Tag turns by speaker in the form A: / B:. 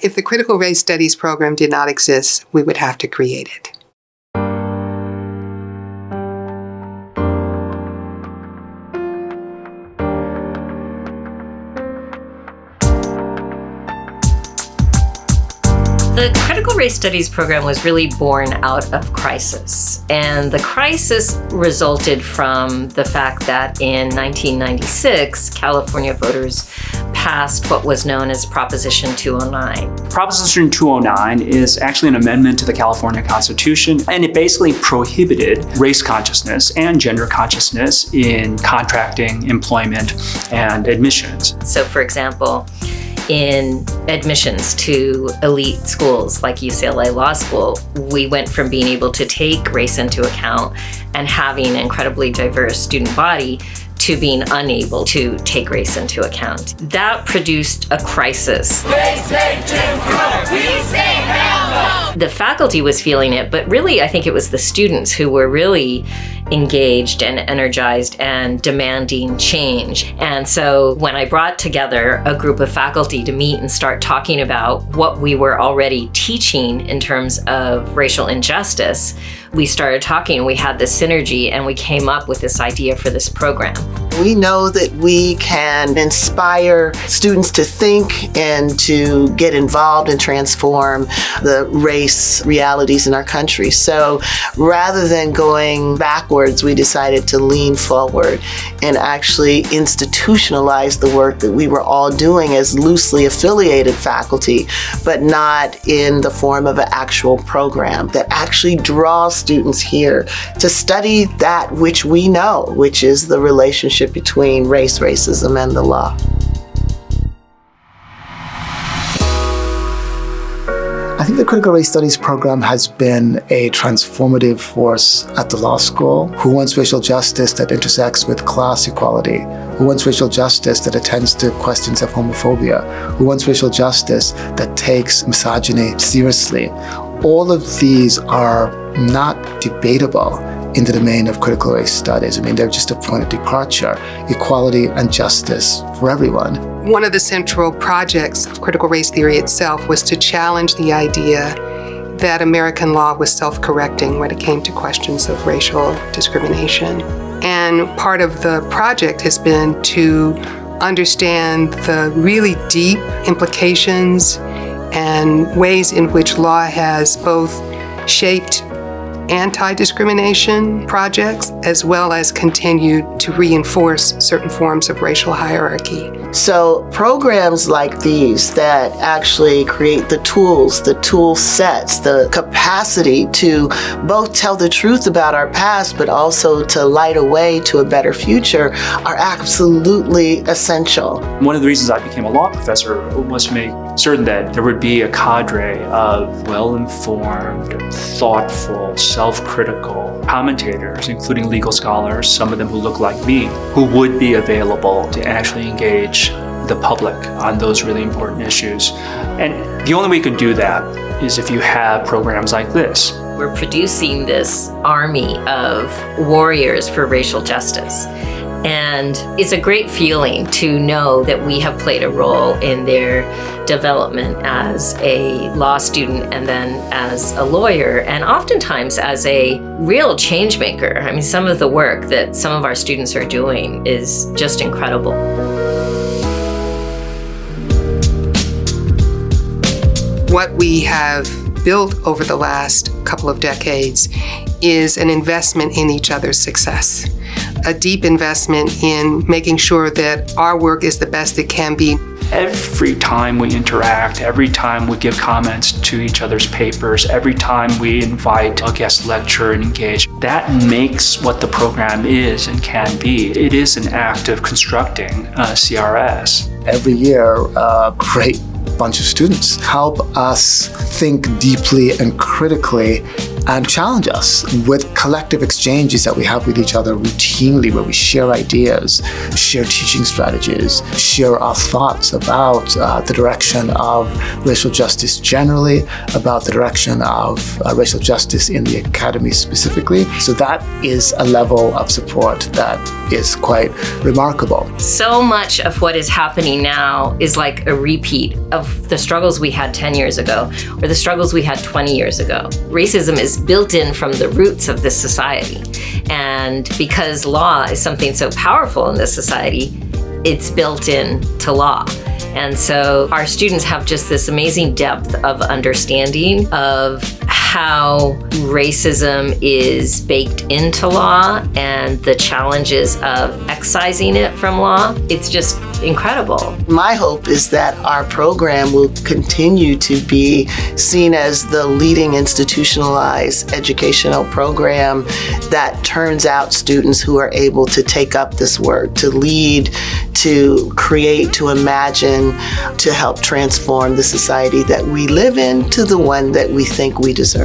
A: If the Critical Race Studies program did not exist, we would have to create it.
B: The Critical Race Studies program was really born out of crisis. And the crisis resulted from the fact that in 1996, California voters passed what was known as Proposition 209.
C: Proposition 209 is actually an amendment to the California Constitution, and it basically prohibited race consciousness and gender consciousness in contracting, employment, and admissions.
B: So, for example, in admissions to elite schools like UCLA Law School, we went from being able to take race into account and having an incredibly diverse student body to being unable to take race into account. That produced a crisis.
D: They say Jim Crow, we say hell no!
B: The faculty was feeling it, but really I think it was the students who were really engaged and energized and demanding change. And so when I brought together a group of faculty to meet and start talking about what we were already teaching in terms of racial injustice, we started talking and we had this synergy and we came up with this idea for this program.
E: We know that we can inspire students to think and to get involved and transform the race realities in our country. So rather than going backwards, we decided to lean forward and actually institutionalize the work that we were all doing as loosely affiliated faculty, but not in the form of an actual program that actually draws students here to study that which we know, which is the relationship between race, racism, and the law.
F: I think the Critical Race Studies program has been a transformative force at the law school. Who wants racial justice that intersects with class equality? Who wants racial justice that attends to questions of homophobia? Who wants racial justice that takes misogyny seriously? All of these are not debatable in the domain of critical race studies. I mean, they're just a point of departure, equality and justice for everyone.
A: One of the central projects of critical race theory itself was to challenge the idea that American law was self-correcting when it came to questions of racial discrimination. And part of the project has been to understand the really deep implications and ways in which law has both shaped anti-discrimination projects as well as continued to reinforce certain forms of racial hierarchy.
E: So programs like these that actually create the tools, the tool sets, the capacity to both tell the truth about our past, but also to light a way to a better future are absolutely essential.
C: One of the reasons I became a law professor was to make certain that there would be a cadre of well-informed, thoughtful, self-critical commentators, including legal scholars, some of them who look like me, who would be available to actually engage the public on those really important issues. And the only way you can do that is if you have programs like this.
B: We're producing this army of warriors for racial justice. And it's a great feeling to know that we have played a role in their development as a law student and then as a lawyer, and oftentimes as a real change maker. I mean, some of the work that some of our students are doing is just incredible.
A: What we have built over the last couple of decades is an investment in each other's success, a deep investment in making sure that our work is the best it can be.
C: Every time we interact, every time we give comments to each other's papers, every time we invite a guest lecturer and engage, that makes what the program is and can be. It is an act of constructing CRS.
F: Every year, a great bunch of students help us think deeply and critically and challenge us with collective exchanges that we have with each other routinely, where we share ideas, share teaching strategies, share our thoughts about the direction of racial justice generally, about the direction of racial justice in the academy specifically. So that is a level of support that is quite remarkable.
B: So much of what is happening now is like a repeat of the struggles we had 10 years ago or the struggles we had 20 years ago. Racism is built in from the roots of this society. And because law is something so powerful in this society, it's built in to law. And so our students have just this amazing depth of understanding of how racism is baked into law and the challenges of excising it from law. It's just incredible.
E: My hope is that our program will continue to be seen as the leading institutionalized educational program that turns out students who are able to take up this work, to lead, to create, to imagine, to help transform the society that we live in to the one that we think we deserve.